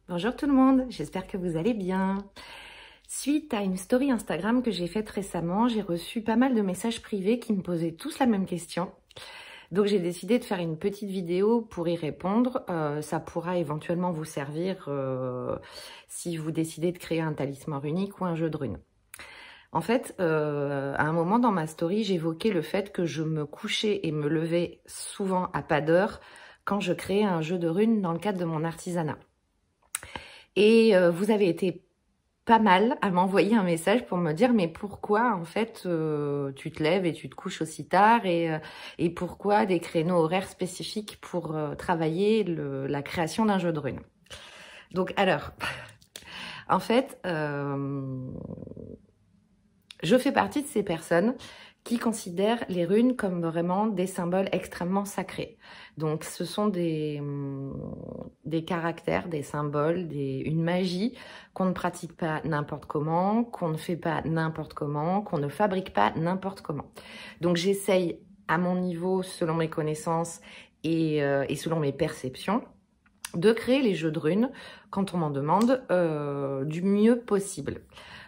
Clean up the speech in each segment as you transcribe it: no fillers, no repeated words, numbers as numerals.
Bonjour tout le monde, j'espère que vous allez bien. Suite à une story Instagram que j'ai faite récemment, j'ai reçu pas mal de messages privés qui me posaient tous la même question. Donc j'ai décidé de faire une petite vidéo pour y répondre. Ça pourra éventuellement vous servir si vous décidez de créer un talisman runique ou un jeu de runes. En fait, à un moment dans ma story, j'évoquais le fait que je me couchais et me levais souvent à pas d'heure quand je créais un jeu de runes dans le cadre de mon artisanat. Et vous avez été pas mal à m'envoyer un message pour me dire mais pourquoi en fait tu te lèves et tu te couches aussi tard et pourquoi des créneaux horaires spécifiques pour travailler la création d'un jeu de runes. Donc alors, en fait, je fais partie de ces personnes qui considèrent les runes comme vraiment des symboles extrêmement sacrés. Donc ce sont des caractères, des symboles, une magie qu'on ne pratique pas n'importe comment, qu'on ne fait pas n'importe comment, qu'on ne fabrique pas n'importe comment. Donc j'essaye à mon niveau, selon mes connaissances et selon mes perceptions, de créer les jeux de runes, quand on m'en demande, du mieux possible.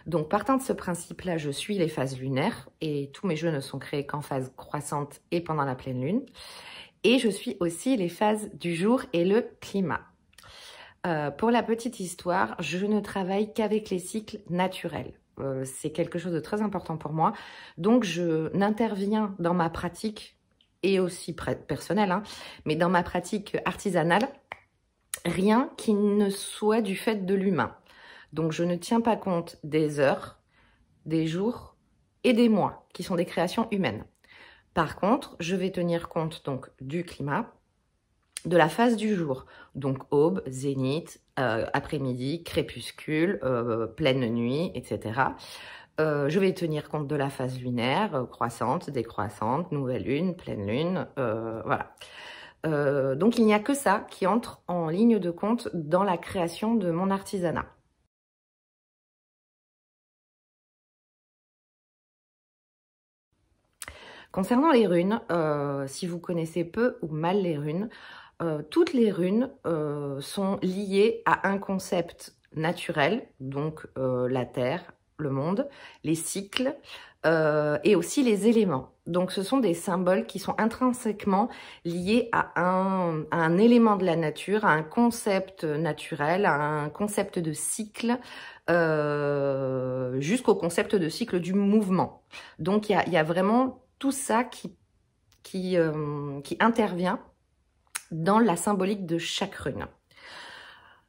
Donc partant de ce principe-là, je suis les phases lunaires et tous mes jeux ne sont créés qu'en phase croissante et pendant la pleine lune. Et je suis aussi les phases du jour et le climat. Pour la petite histoire, je ne travaille qu'avec les cycles naturels. C'est quelque chose de très important pour moi. Donc je n'interviens dans ma pratique, et aussi personnelle, hein, mais dans ma pratique artisanale, rien qui ne soit du fait de l'humain. Donc, je ne tiens pas compte des heures, des jours et des mois, qui sont des créations humaines. Par contre, je vais tenir compte donc du climat, de la phase du jour, donc aube, zénith, après-midi, crépuscule, pleine nuit, etc. Je vais tenir compte de la phase lunaire, croissante, décroissante, nouvelle lune, pleine lune, voilà. Donc, il n'y a que ça qui entre en ligne de compte dans la création de mon artisanat. Concernant les runes, si vous connaissez peu ou mal les runes, toutes les runes sont liées à un concept naturel, donc la Terre, le monde, les cycles et aussi les éléments. Donc ce sont des symboles qui sont intrinsèquement liés à un élément de la nature, à un concept naturel, à un concept de cycle, jusqu'au concept de cycle du mouvement. Donc il y a vraiment tout ça qui intervient dans la symbolique de chaque rune.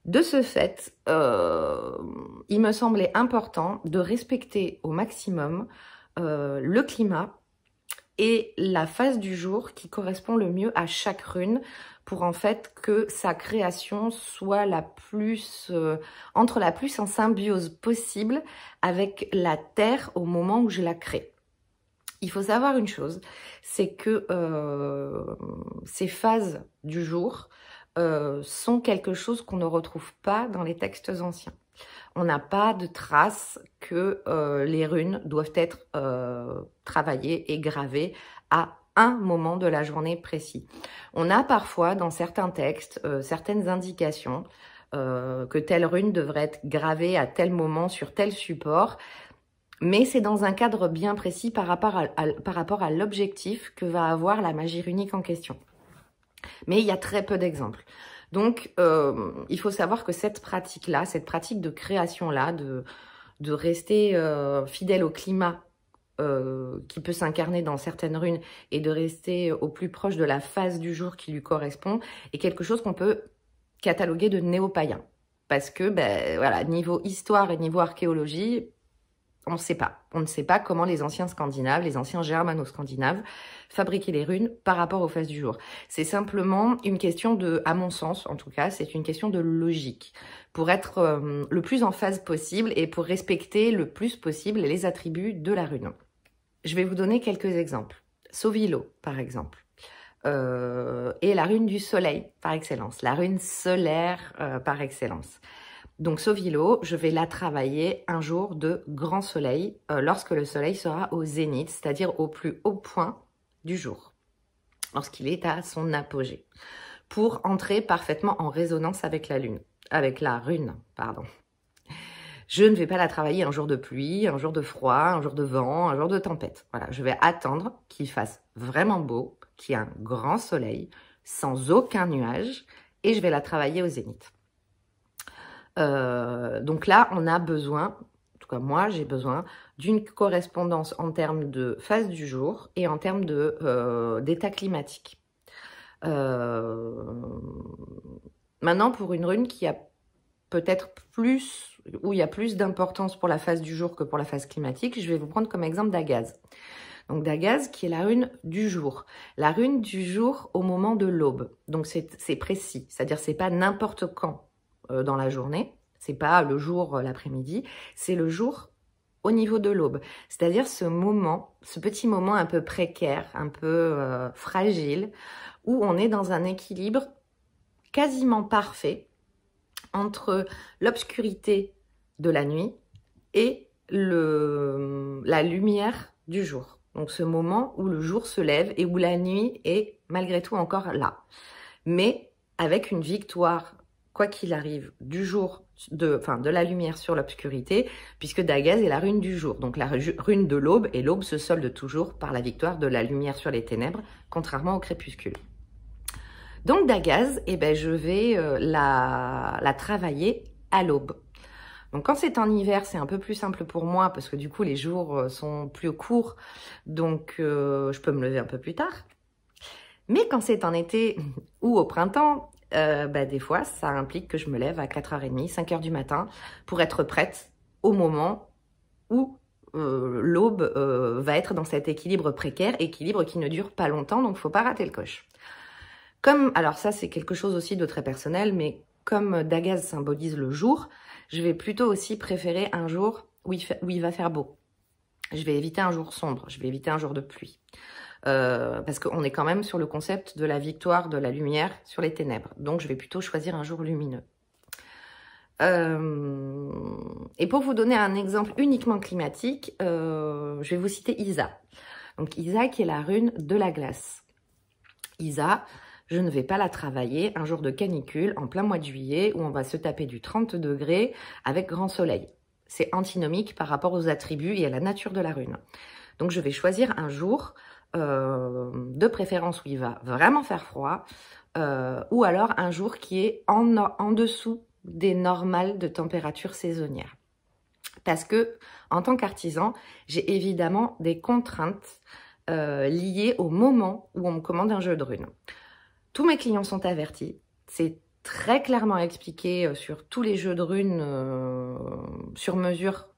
De ce fait, il me semblait important de respecter au maximum le climat et la phase du jour qui correspond le mieux à chaque rune pour en fait que sa création soit entre la plus en symbiose possible avec la terre au moment où je la crée. Il faut savoir une chose, c'est que ces phases du jour sont quelque chose qu'on ne retrouve pas dans les textes anciens. On n'a pas de trace que les runes doivent être travaillées et gravées à un moment de la journée précis. On a parfois dans certains textes certaines indications que telle rune devrait être gravée à tel moment sur tel support. Mais c'est dans un cadre bien précis par rapport à l'objectif que va avoir la magie runique en question. Mais il y a très peu d'exemples. Donc, il faut savoir que cette pratique-là, cette pratique de création-là, de rester fidèle au climat qui peut s'incarner dans certaines runes et de rester au plus proche de la phase du jour qui lui correspond, est quelque chose qu'on peut cataloguer de néo-païen. Parce que, voilà, niveau histoire et niveau archéologie, on ne sait pas. On ne sait pas comment les anciens Scandinaves, les anciens germano-scandinaves fabriquaient les runes par rapport aux phases du jour. C'est simplement une question de, à mon sens en tout cas, c'est une question de logique. Pour être le plus en phase possible et pour respecter le plus possible les attributs de la rune. Je vais vous donner quelques exemples. Sauvilo, par exemple. Et la rune du soleil, par excellence. La rune solaire, par excellence. Donc Sauvilo, je vais la travailler un jour de grand soleil, lorsque le soleil sera au zénith, c'est-à-dire au plus haut point du jour, lorsqu'il est à son apogée, pour entrer parfaitement en résonance avec la lune. avec la rune, pardon. Je ne vais pas la travailler un jour de pluie, un jour de froid, un jour de vent, un jour de tempête. Voilà, je vais attendre qu'il fasse vraiment beau, qu'il y ait un grand soleil, sans aucun nuage, et je vais la travailler au zénith. Donc là, on a besoin, en tout cas moi, j'ai besoin d'une correspondance en termes de phase du jour et en termes d'état climatique. Maintenant, pour une rune qui a peut-être plus, où il y a plus d'importance pour la phase du jour que pour la phase climatique, je vais vous prendre comme exemple Dagaz. Donc Dagaz qui est la rune du jour. La rune du jour au moment de l'aube. Donc c'est précis, c'est-à-dire c'est pas n'importe quand dans la journée, c'est pas le jour l'après-midi, c'est le jour au niveau de l'aube. C'est-à-dire ce moment, ce petit moment un peu précaire, un peu fragile, où on est dans un équilibre quasiment parfait entre l'obscurité de la nuit et la lumière du jour. Donc ce moment où le jour se lève et où la nuit est malgré tout encore là. Mais avec une victoire, quoi qu'il arrive, du jour, de la lumière sur l'obscurité, puisque Dagaz est la rune du jour. Donc la rune de l'aube, et l'aube se solde toujours par la victoire de la lumière sur les ténèbres, contrairement au crépuscule. Donc Dagaz, eh ben, je vais la travailler à l'aube. Donc quand c'est en hiver, c'est un peu plus simple pour moi parce que du coup les jours sont plus courts, donc je peux me lever un peu plus tard. Mais quand c'est en été ou au printemps, des fois ça implique que je me lève à 4h30, 5h du matin pour être prête au moment où l'aube va être dans cet équilibre précaire, équilibre qui ne dure pas longtemps, donc il ne faut pas rater le coche. Alors ça c'est quelque chose aussi de très personnel, mais comme Dagaz symbolise le jour, je vais plutôt aussi préférer un jour où il va faire beau. Je vais éviter un jour sombre, je vais éviter un jour de pluie. Parce qu'on est quand même sur le concept de la victoire de la lumière sur les ténèbres. Donc je vais plutôt choisir un jour lumineux. Et pour vous donner un exemple uniquement climatique, je vais vous citer Isa. Donc Isa qui est la rune de la glace. Isa, je ne vais pas la travailler un jour de canicule en plein mois de juillet où on va se taper du 30 degrés avec grand soleil. C'est antinomique par rapport aux attributs et à la nature de la rune. Donc je vais choisir un jour de préférence où il va vraiment faire froid ou alors un jour qui est en dessous des normales de température saisonnière. Parce que en tant qu'artisan, j'ai évidemment des contraintes liées au moment où on me commande un jeu de runes. Tous mes clients sont avertis, c'est très clairement expliqué sur tous les jeux de runes sur mesure,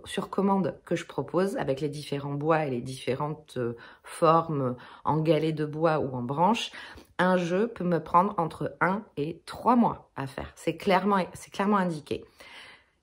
sur commande que je propose avec les différents bois et les différentes formes en galets de bois ou en branches. Un jeu peut me prendre entre 1 et 3 mois à faire, c'est clairement indiqué.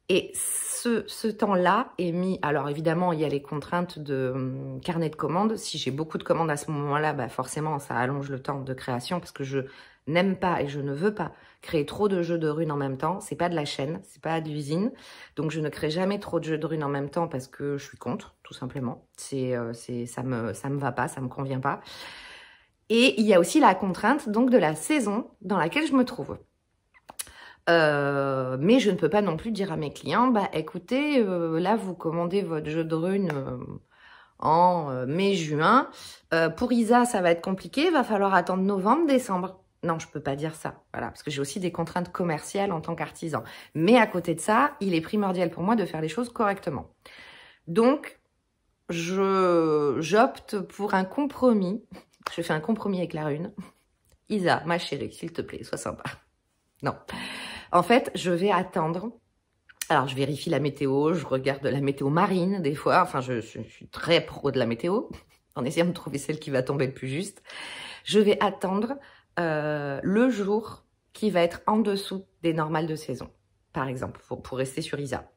Et ce temps-là est mis, alors évidemment il y a les contraintes de carnet de commandes, si j'ai beaucoup de commandes à ce moment-là, forcément ça allonge le temps de création parce que je n'aime pas et je ne veux pas créer trop de jeux de runes en même temps, c'est pas de la chaîne, c'est pas de l'usine, donc je ne crée jamais trop de jeux de runes en même temps parce que je suis contre, tout simplement, ça me va pas, ça me convient pas. Et il y a aussi la contrainte donc de la saison dans laquelle je me trouve. Mais je ne peux pas non plus dire à mes clients, écoutez, là vous commandez votre jeu de runes en mai-juin. Pour Isa, ça va être compliqué, il va falloir attendre novembre-décembre. Non, je peux pas dire ça, voilà, parce que j'ai aussi des contraintes commerciales en tant qu'artisan. Mais à côté de ça, il est primordial pour moi de faire les choses correctement. Donc, j'opte pour un compromis. Je fais un compromis avec la rune. Isa, ma chérie, s'il te plaît, sois sympa. Non. En fait, je vais attendre. Alors, je vérifie la météo, je regarde la météo marine des fois. Enfin, je suis très pro de la météo, en essayant de trouver celle qui va tomber le plus juste. Je vais attendre le jour qui va être en dessous des normales de saison, par exemple, pour rester sur Isa.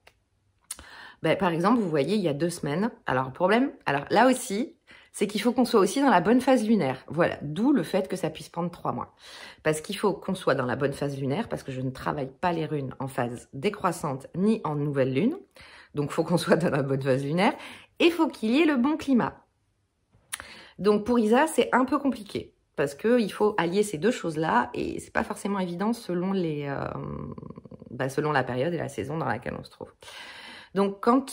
Par exemple, vous voyez, il y a 2 semaines. Alors, le problème, là aussi, c'est qu'il faut qu'on soit aussi dans la bonne phase lunaire. Voilà, d'où le fait que ça puisse prendre 3 mois. Parce qu'il faut qu'on soit dans la bonne phase lunaire, parce que je ne travaille pas les runes en phase décroissante ni en nouvelle lune. Donc, il faut qu'on soit dans la bonne phase lunaire. Et il faut qu'il y ait le bon climat. Donc, pour Isa, c'est un peu compliqué. Parce qu'il faut allier ces 2 choses-là. Et c'est pas forcément évident selon selon la période et la saison dans laquelle on se trouve. Donc, quand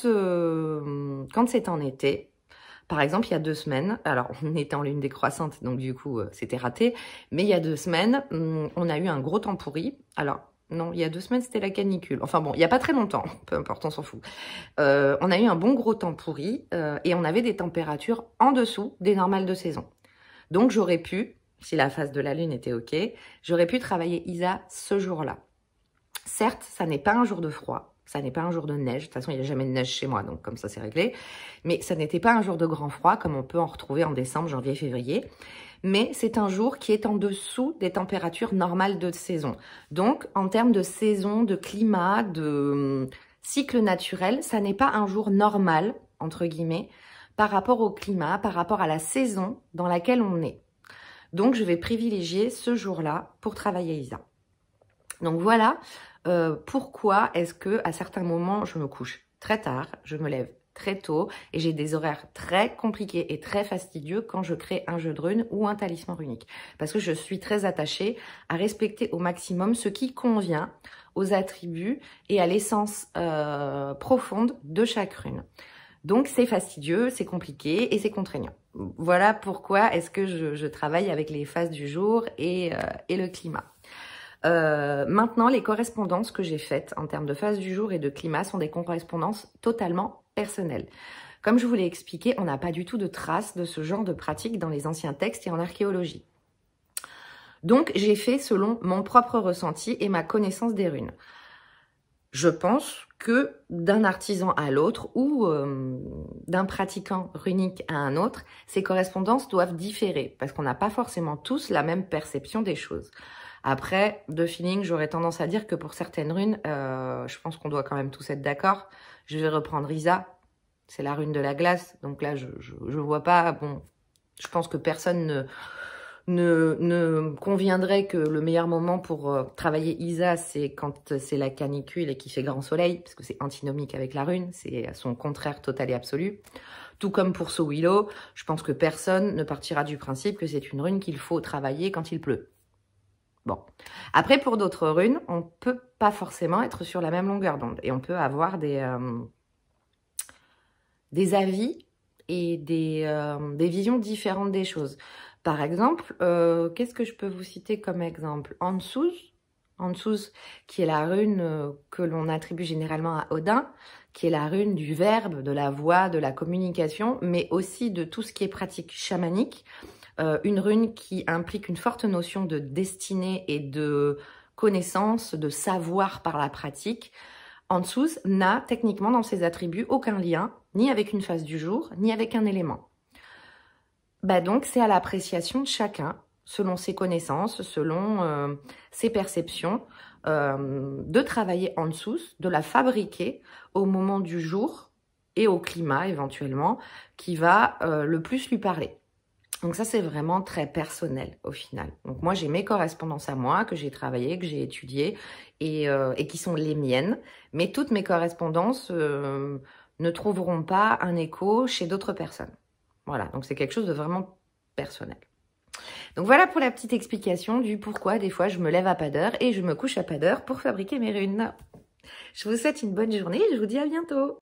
c'est en été, par exemple, il y a 2 semaines, alors on était en lune décroissante, donc du coup, c'était raté, mais il y a 2 semaines, on a eu un gros temps pourri. Alors, non, il y a 2 semaines, c'était la canicule. Enfin bon, il n'y a pas très longtemps, peu importe, on s'en fout. On a eu un bon gros temps pourri et on avait des températures en dessous des normales de saison. Donc, j'aurais pu, si la phase de la lune était OK, j'aurais pu travailler Isa ce jour-là. Certes, ça n'est pas un jour de froid. Ça n'est pas un jour de neige. De toute façon, il n'y a jamais de neige chez moi, donc comme ça, c'est réglé. Mais ça n'était pas un jour de grand froid, comme on peut en retrouver en décembre, janvier, février. Mais c'est un jour qui est en dessous des températures normales de saison. Donc, en termes de saison, de climat, de cycle naturel, ça n'est pas un jour normal, entre guillemets, par rapport au climat, par rapport à la saison dans laquelle on est. Donc, je vais privilégier ce jour-là pour travailler Isa. Donc voilà pourquoi est-ce que à certains moments je me couche très tard, je me lève très tôt et j'ai des horaires très compliqués et très fastidieux quand je crée un jeu de runes ou un talisman runique. Parce que je suis très attachée à respecter au maximum ce qui convient aux attributs et à l'essence profonde de chaque rune. Donc c'est fastidieux, c'est compliqué et c'est contraignant. Voilà pourquoi est-ce que je travaille avec les phases du jour et le climat. Maintenant, les correspondances que j'ai faites en termes de phase du jour et de climat sont des correspondances totalement personnelles. Comme je vous l'ai expliqué, on n'a pas du tout de traces de ce genre de pratique dans les anciens textes et en archéologie. Donc, j'ai fait selon mon propre ressenti et ma connaissance des runes. Je pense que d'un artisan à l'autre ou d'un pratiquant runique à un autre, ces correspondances doivent différer parce qu'on n'a pas forcément tous la même perception des choses. Après, de feeling, j'aurais tendance à dire que pour certaines runes, je pense qu'on doit quand même tous être d'accord. Je vais reprendre Isa, c'est la rune de la glace. Donc là, je vois pas, bon, je pense que personne ne conviendrait que le meilleur moment pour travailler Isa, c'est quand c'est la canicule et qu'il fait grand soleil, parce que c'est antinomique avec la rune, c'est son contraire total et absolu. Tout comme pour Sowilo, je pense que personne ne partira du principe que c'est une rune qu'il faut travailler quand il pleut. Bon. Après, pour d'autres runes, on peut pas forcément être sur la même longueur d'onde. Et on peut avoir des avis et des visions différentes des choses. Par exemple, qu'est-ce que je peux vous citer comme exemple? Ansuz, qui est la rune que l'on attribue généralement à Odin, qui est la rune du verbe, de la voix, de la communication, mais aussi de tout ce qui est pratique chamanique. Une rune qui implique une forte notion de destinée et de connaissance, de savoir par la pratique. Ansuz n'a techniquement dans ses attributs aucun lien, ni avec une phase du jour, ni avec un élément. Donc c'est à l'appréciation de chacun, selon ses connaissances, selon ses perceptions, de travailler Ansuz, de la fabriquer au moment du jour et au climat éventuellement, qui va le plus lui parler. Donc ça, c'est vraiment très personnel au final. Donc moi, j'ai mes correspondances à moi, que j'ai travaillées, que j'ai étudiées et qui sont les miennes. Mais toutes mes correspondances ne trouveront pas un écho chez d'autres personnes. Voilà, donc c'est quelque chose de vraiment personnel. Donc voilà pour la petite explication du pourquoi des fois je me lève à pas d'heure et je me couche à pas d'heure pour fabriquer mes runes. Je vous souhaite une bonne journée et je vous dis à bientôt.